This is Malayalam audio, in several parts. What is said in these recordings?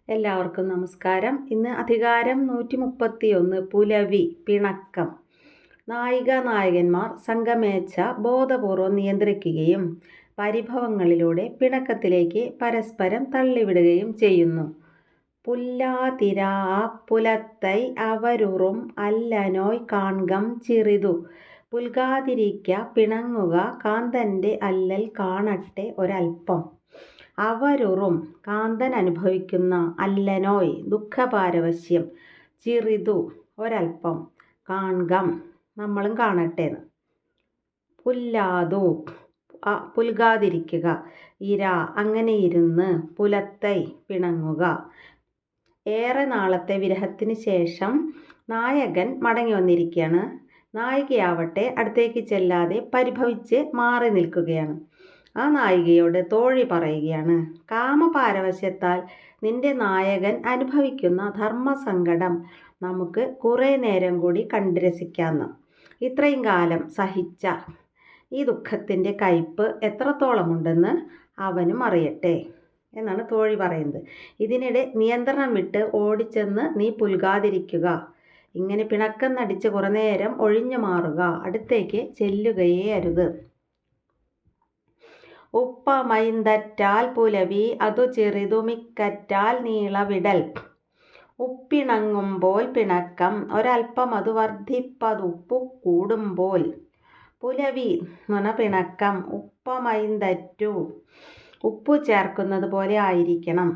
എല്ലാവർക്കും നമസ്കാരം. ഇന്ന് അധികാരം 131 പുലവി പിണക്കം. നായികാനായകന്മാർ സംഗമേച്ഛ ബോധപൂർവം നിയന്ത്രിക്കുകയും പരിഭവങ്ങളിലൂടെ പിണക്കത്തിലേക്ക് പരസ്പരം തള്ളിവിടുകയും ചെയ്യുന്നു. പുല്ലാതിരാ പുലത്തൈ അവരുറും അല്ലനോയ് കാൺകം ചിറിതു. പുൽകാതിരിക്ക പിണങ്ങുക കാന്തൻ്റെ അല്ലൽ കാണട്ടെ ഒരൽപ്പം. അവരുറും കാന്തൻ അനുഭവിക്കുന്ന അല്ലനോയ് ദുഃഖപാരവശ്യം, ചിറിതു ഒരൽപ്പം, കാൺകം നമ്മളും കാണട്ടെ. പുല്ലാതു പുൽകാതിരിക്കുക, ഇര അങ്ങനെ ഇരുന്ന്, പുലത്തൈ പിണങ്ങുക. ഏറെ നാളത്തെ വിരഹത്തിന് ശേഷം നായകൻ മടങ്ങി വന്നിരിക്കുകയാണ്. നായികയാവട്ടെ അടുത്തേക്ക് ചെല്ലാതെ പരിഭവിച്ച് മാറി നിൽക്കുകയാണ്. ആ നായികയോട് തോഴി പറയുകയാണ്, കാമപാരവശ്യത്താൽ നിന്റെ നായകൻ അനുഭവിക്കുന്ന ധർമ്മസങ്കടം നമുക്ക് കുറേ നേരം കൂടി കണ്ടു രസിക്കാമെന്ന്. ഇത്രയും കാലം സഹിച്ച ഈ ദുഃഖത്തിൻ്റെ കയ്പ് എത്രത്തോളമുണ്ടെന്ന് അവനും അറിയട്ടെ എന്നാണ് തോഴി പറയുന്നത്. ഇതിനിടെ നിയന്ത്രണം വിട്ട് ഓടിച്ചെന്ന് നീ പുൽകാതിരിക്കുക, ഇങ്ങനെ പിണക്കം നടിച്ച് കുറേ നേരം ഒഴിഞ്ഞു മാറുക, അടുത്തേക്ക് ചെല്ലുകയേ അരുത്. ഉപ്പമൈന്തറ്റാൽ പുലവി അതു ചെറിതുമിക്കറ്റാൽ നീളവിടൽ. ഉപ്പിണങ്ങുമ്പോൾ പിണക്കം ഒരൽപ്പമതു വർദ്ധിപ്പതുപ്പു കൂടുമ്പോൾ. പുലവി എന്ന് പറഞ്ഞാൽ പിണക്കം, ഉപ്പമൈന്തറ്റു ഉപ്പു ചേർക്കുന്നത് പോലെ ആയിരിക്കണം.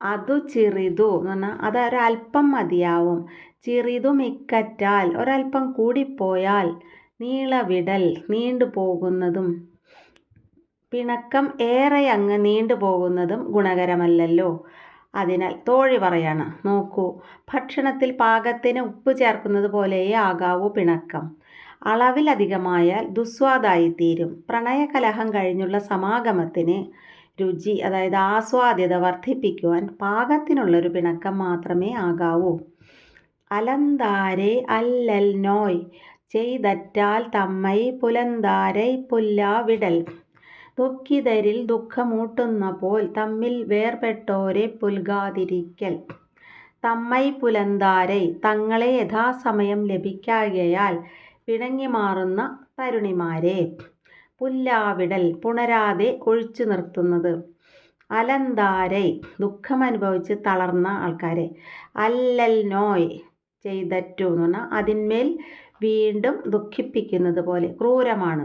അതു ചിറിതു എന്ന് പറഞ്ഞാൽ അതൊരൽപ്പം മതിയാവും. ചിറിതുമിക്കറ്റാൽ ഒരൽപ്പം കൂടിപ്പോയാൽ, നീളവിടൽ നീണ്ടു പോകുന്നതും. പിണക്കം ഏറെ അങ്ങ് നീണ്ടു പോകുന്നതും ഗുണകരമല്ലല്ലോ. അതിനാൽ തോഴി പറയാണ്, നോക്കൂ, ഭക്ഷണത്തിൽ പാകത്തിന് ഉപ്പ് ചേർക്കുന്നത് പോലെയേ ആകാവൂ പിണക്കം. അളവിലധികമായാൽ ദുസ്വാദായിത്തീരും. പ്രണയകലഹം കഴിഞ്ഞുള്ള സമാഗമത്തിന് രുചി, അതായത് ആസ്വാദ്യത വർദ്ധിപ്പിക്കുവാൻ പാകത്തിനുള്ളൊരു പിണക്കം മാത്രമേ ആകാവൂ. അലന്താരെ അല്ലൽ നോയ് ചെയ്തറ്റാൽ തമ്മൈ പുലന്താരൈ പുല്ലാവിടൽ. ദുഃഖിതരിൽ ദുഃഖമൂട്ടുന്ന പോൽ തമ്മിൽ വേർപെട്ടോരെ പുൽകാതിരിക്കൽ. തമ്മൈ പുലന്താരൈ തങ്ങളെ യഥാസമയം ലഭിക്കായകയാൽ പിണങ്ങി മാറുന്ന തരുണിമാരെ. പുല്ലാവിടൽ പുണരാതെ ഒഴിച്ചു നിർത്തുന്നത്. അലന്താരൈ ദുഃഖമനുഭവിച്ച് തളർന്ന ആൾക്കാരെ. അല്ലൽ നോയ് ചെയ്തറ്റു എന്ന് പറഞ്ഞാൽ അതിന്മേൽ വീണ്ടും ദുഃഖിപ്പിക്കുന്നത് പോലെ, ക്രൂരമാണ്.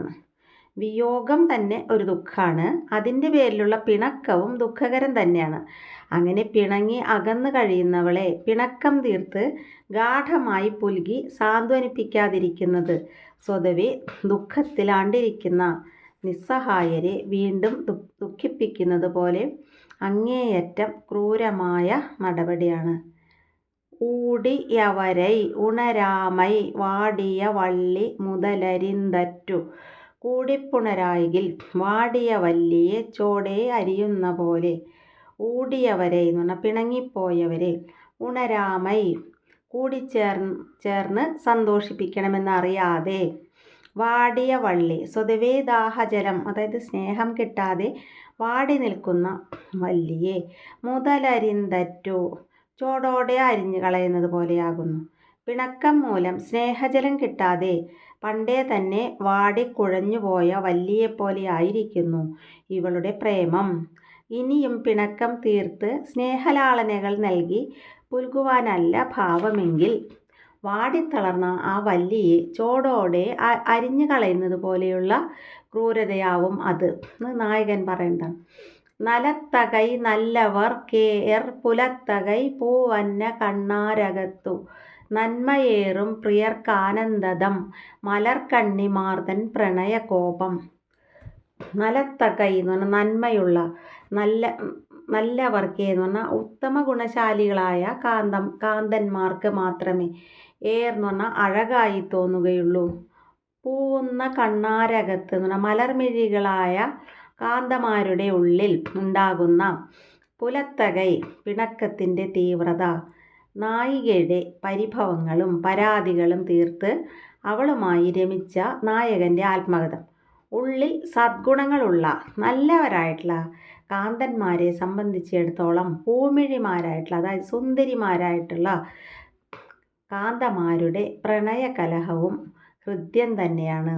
വിയോഗം തന്നെ ഒരു ദുഃഖമാണ്, അതിൻ്റെ പേരിലുള്ള പിണക്കവും ദുഃഖകരം തന്നെയാണ്. അങ്ങനെ പിണങ്ങി അകന്നു കഴിയുന്നവളെ പിണക്കം തീർത്ത് ഗാഠമായി പുൽകി സാന്ത്വനിപ്പിക്കാതിരിക്കുന്നത് സ്വതവേ ദുഃഖത്തിലാണ്ടിരിക്കുന്ന നിസ്സഹായരെ വീണ്ടും ദുഃഖിപ്പിക്കുന്നത് പോലെ അങ്ങേയറ്റം ക്രൂരമായ നടപടിയാണ്. ഊടിയവരൈ ഉണരാമൈ വാടിയ വള്ളി മുതലരിന്തറ്റു. കൂടിപ്പുണരായിൽ വാടിയ വല്ലിയെ ചോടെ അരിയുന്ന പോലെ. ഊടിയവരെ എന്ന് പറഞ്ഞാൽ പിണങ്ങിപ്പോയവരെ. ഉണരാമൈ കൂടിച്ചേർന്ന് സന്തോഷിപ്പിക്കണമെന്നറിയാതെ. വാടിയ വള്ളി സ്വതവേ ദാഹജലം, അതായത് സ്നേഹം കിട്ടാതെ വാടി നിൽക്കുന്ന വല്ലിയെ. മുതലരിന്തറ്റു ചോടോടെ അരിഞ്ഞു കളയുന്നത് പോലെയാകുന്നു. പിണക്കം മൂലം സ്നേഹജലം കിട്ടാതെ പണ്ടേ തന്നെ വാടിക്കുഴഞ്ഞുപോയ വല്ലിയെപ്പോലെ ആയിരിക്കുന്നു ഇവളുടെ പ്രേമം. ഇനിയും പിണക്കം തീർത്ത് സ്നേഹലാളനകൾ നൽകി പുൽകുവാനല്ല ഭാവമെങ്കിൽ വാടിത്തളർന്ന ആ വല്ലിയെ ചോടോടെ അരിഞ്ഞു കളയുന്നത് പോലെയുള്ള ക്രൂരതയാവും അത് എന്ന് നായകൻ പറയണ്ട. നലത്തകൈ നല്ലവർ കേർ പുലത്തകൈ പൂവന്ന കണ്ണാരകത്തു. നന്മയേറും പ്രിയർക്കാനന്ദദം മലർക്കണ്ണിമാർതൻ പ്രണയകോപം. നലത്തകൈ എന്ന് പറഞ്ഞാൽ നന്മയുള്ള, നല്ലവർക്ക് എന്ന് പറഞ്ഞാൽ ഉത്തമ ഗുണശാലികളായ കാന്തന്മാർക്ക് മാത്രമേ, ഏർ എന്ന് പറഞ്ഞാൽ അഴകായി തോന്നുകയുള്ളൂ. പൂവുന്ന കണ്ണാരകത്ത് എന്ന് പറഞ്ഞാൽ മലർമിഴികളായ കാന്തമാരുടെ ഉള്ളിൽ ഉണ്ടാകുന്ന. പുലത്തകൈ പിണക്കത്തിൻ്റെ തീവ്രത. നായികയുടെ പരിഭവങ്ങളും പരാതികളും തീർത്ത് അവളുമായി രമിച്ച നായകൻ്റെ ആത്മകഥ. ഉള്ളിൽ സദ്ഗുണങ്ങളുള്ള നല്ലവരായിട്ടുള്ള കാന്തന്മാരെ സംബന്ധിച്ചിടത്തോളം പൂമിഴിമാരായിട്ടുള്ള, അതായത് സുന്ദരിമാരായിട്ടുള്ള കാന്തമാരുടെ പ്രണയകലഹവും ഹൃദ്യം തന്നെയാണ്.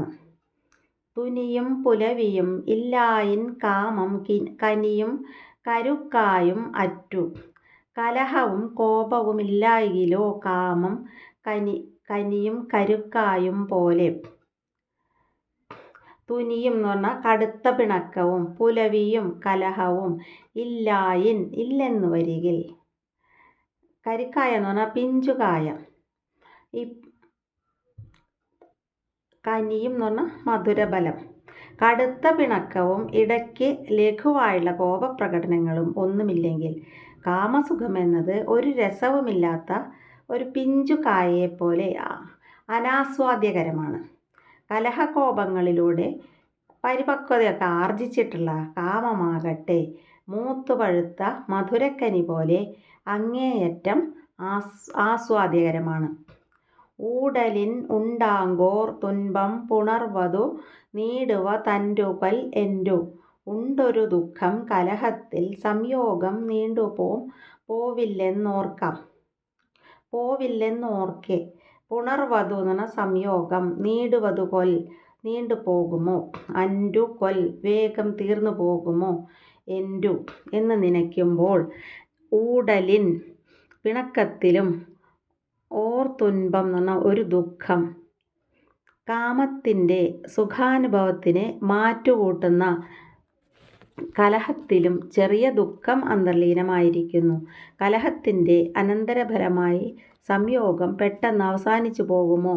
തുനിയും പുലവിയും ഇല്ലായിൻ കാമം കനിയും കരുക്കായും അറ്റു. കലഹവും കോപവും ഇല്ലായികിലോ കാമം കനിയും കരുക്കായും പോലെ. തുനിയും എന്ന് പറഞ്ഞാൽ കടുത്ത പിണക്കവും, പുലവിയും കലഹവും, ഇല്ലായിൻ ഇല്ലെന്നു വരികിൽ, കരുക്കായ എന്ന് പറഞ്ഞാൽ പിഞ്ചുകായ, ഈ കനിയും എന്ന് പറഞ്ഞാൽ മധുരബലം. കടുത്ത പിണക്കവും ഇടയ്ക്ക് ലഘുവായുള്ള കോപപ്രകടനങ്ങളും ഒന്നുമില്ലെങ്കിൽ കാമസുഖമെന്നത് ഒരു രസവുമില്ലാത്ത ഒരു പിഞ്ചുകായയെപ്പോലെ അനാസ്വാദ്യകരമാണ്. കലഹകോപങ്ങളിലൂടെ പരിപക്വതയൊക്കെ ആർജിച്ചിട്ടുള്ള കാമമാകട്ടെ മൂത്തുപഴുത്ത മധുരക്കനി പോലെ അങ്ങേയറ്റം ആസ്വാദ്യകരമാണ്. ഊടലിൻ ഉണ്ടാങ്കോർ തുൻപം പുണർവതു നീടുവ തൻറുകൽ എൻറു. ഉണ്ടൊരു ദുഃഖം കലഹത്തിൽ സംയോഗം പോവില്ലെന്നോർക്കെ. പുണർവധു എന്ന് പറഞ്ഞാൽ സംയോഗം, നീടുവതു കൊൽ നീണ്ടു പോകുമോ, അൻറു കൊൽ വേഗം തീർന്നു പോകുമോ, എൻറു എന്ന് നനയ്ക്കുമ്പോൾ. ഊടലിൻ പിണക്കത്തിലും, ഓർ തുൻപം എന്ന് പറഞ്ഞാൽ ഒരു ദുഃഖം, കാമത്തിൻ്റെ സുഖാനുഭവത്തിന് മാറ്റുകൂട്ടുന്ന കലഹത്തിലും ചെറിയ ദുഃഖം അന്തർലീനമായിരിക്കുന്നു. കലഹത്തിൻ്റെ അനന്തരഫലമായി സംയോഗം പെട്ടെന്ന് അവസാനിച്ചു പോകുമോ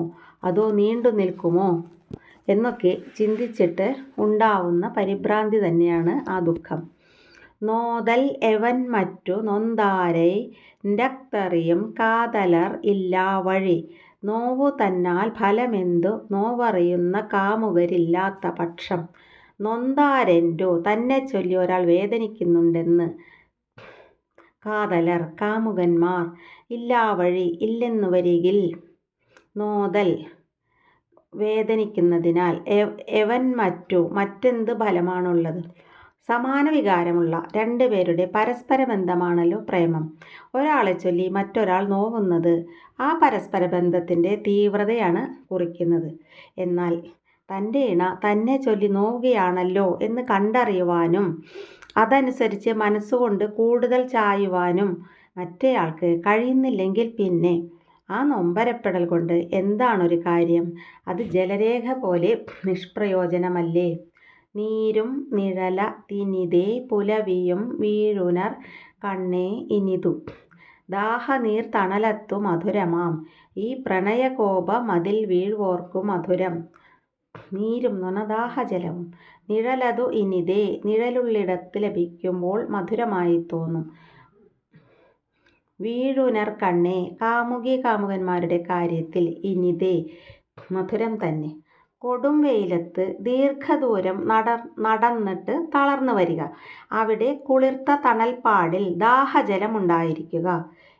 അതോ നീണ്ടു നിൽക്കുമോ എന്നൊക്കെ ചിന്തിച്ചിട്ട് ഉണ്ടാവുന്ന പരിഭ്രാന്തി തന്നെയാണ് ആ ദുഃഖം. നോതൽ എവൻ മറ്റു നൊന്താരൈ രക്തറിയും കാതലർ ഇല്ലാ വഴി. നോവു തന്നാൽ ഫലമെന്തു നോവറിയുന്ന കാമുകരില്ലാത്ത പക്ഷം. നൊന്താരെൻറു തന്നെ ചൊല്ലി ഒരാൾ വേദനിക്കുന്നുണ്ടെന്ന്, കാതലർ കാമുകന്മാർ, ഇല്ലാവഴി ഇല്ലെന്നു വരികിൽ, നോതൽ വേദനിക്കുന്നതിനാൽ, എവൻ മറ്റെന്ത് ഫലമാണുള്ളത്. സമാന വികാരമുള്ള രണ്ടുപേരുടെ പരസ്പര ബന്ധമാണല്ലോ പ്രേമം. ഒരാളെ ചൊല്ലി മറ്റൊരാൾ നോവുന്നത് ആ പരസ്പര ബന്ധത്തിൻ്റെ തീവ്രതയാണ് കുറിക്കുന്നത്. എന്നാൽ തൻ്റെ ഇണ തന്നെ ചൊല്ലി നോവുകയാണല്ലോ എന്ന് കണ്ടറിയുവാനും അതനുസരിച്ച് മനസ്സുകൊണ്ട് കൂടുതൽ ചായുവാനും മറ്റേയാൾക്ക് കഴിയുന്നില്ലെങ്കിൽ പിന്നെ ആ നൊമ്പരപ്പെടൽ കൊണ്ട് എന്താണൊരു കാര്യം? അത് ജലരേഖ പോലെ നിഷ്പ്രയോജനമല്ലേ. നീരും നിഴല തിനിതേ പുലവിയും വീഴുനർ കണ്ണേ ഇനിതു. ദാഹനീർ തണലത്തു മധുരമാം ഈ പ്രണയകോപ മതിൽ വീഴ്വോർക്കു മധുരം. നീരും എന്ന് പറഞ്ഞാൽ ദാഹജലവും, നിഴലതു ഇനിതേ നിഴലുള്ളിടത്ത് ലഭിക്കുമ്പോൾ മധുരമായി തോന്നും. വീഴുനർ കണ്ണേ കാമുകി കാമുകന്മാരുടെ കാര്യത്തിൽ ഇനിതേ മധുരം തന്നെ. കൊടും വെയിലത്ത് ദീർഘദൂരം നടന്നിട്ട് തളർന്നു വരിക, അവിടെ കുളിർത്ത തണൽപ്പാടിൽ ദാഹജലമുണ്ടായിരിക്കുക,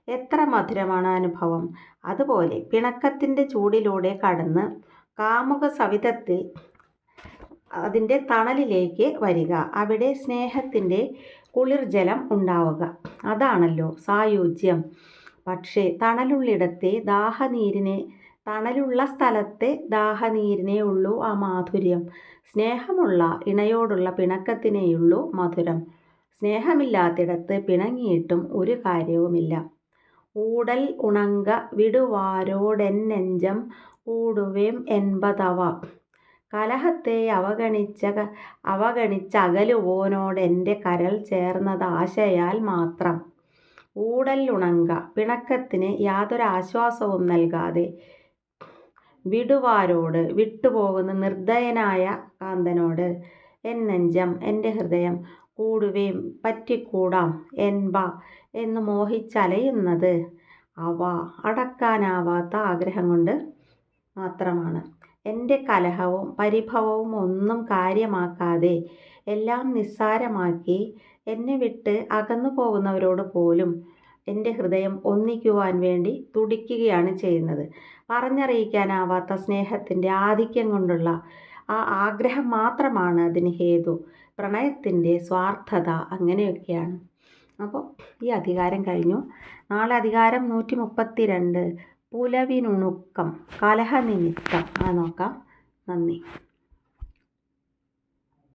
എത്ര മധുരമാണ് അനുഭവം. അതുപോലെ പിണക്കത്തിൻ്റെ ചൂടിലൂടെ കടന്ന് കാമുക സവിധത്തിൽ അതിൻ്റെ തണലിലേക്ക് വരിക, അവിടെ സ്നേഹത്തിൻ്റെ കുളിർജലം ഉണ്ടാവുക, അതാണല്ലോ സായുജ്യം. പക്ഷേ തണലുള്ള സ്ഥലത്തെ ദാഹനീരിനേ ഉള്ളൂ ആ മാധുര്യം. സ്നേഹമുള്ള ഇണയോടുള്ള പിണക്കത്തിനേയുള്ളൂ മധുരം. സ്നേഹമില്ലാത്തിടത്ത് പിണങ്ങിയിട്ടും ഒരു കാര്യവുമില്ല. ഊടൽ ഉണങ്ക വിടുവാരോടെന്നെഞ്ചം കൂടുവേം എൻപതവ. കലഹത്തെ അവഗണിച്ചകലുവോനോടെൻ്റെ കരൾ ചേർന്നതാശയാൽ മാത്രം. ഊടൽ ഉണങ്ക പിണക്കത്തിന് യാതൊരാശ്വാസവും നൽകാതെ വിടുവാരോട് വിട്ടുപോകുന്ന നിർദ്ദയനായ കാന്തനോട്, എന്നെഞ്ചം എൻ്റെ ഹൃദയം, കൂടുവേം പറ്റിക്കൂടാം, എൻപ എന്ന് മോഹിച്ചലയുന്നത് അവ അടക്കാനാവാത്ത ആഗ്രഹം കൊണ്ട് മാത്രമാണ്. എൻ്റെ കലഹവും പരിഭവവും ഒന്നും കാര്യമാക്കാതെ എല്ലാം നിസ്സാരമാക്കി എന്നെ വിട്ട് അകന്നു പോകുന്നവരോട് പോലും എൻ്റെ ഹൃദയം ഒന്നിക്കുവാൻ വേണ്ടി തുടിക്കുകയാണ് ചെയ്യുന്നത്. പറഞ്ഞറിയിക്കാനാവാത്ത സ്നേഹത്തിൻ്റെ ആധിക്യം കൊണ്ടുള്ള ആ ആഗ്രഹം മാത്രമാണ് അതിന് ഹേതു. പ്രണയത്തിൻ്റെ സ്വാർത്ഥത, അങ്ങനെയൊക്കെയാണ്. അപ്പോൾ ഈ അധികാരം കഴിഞ്ഞു. നാളെ അധികാരം 132 പുലവിനുണുക്കം കലഹനിമിത്തം നോക്കാം. നന്ദി.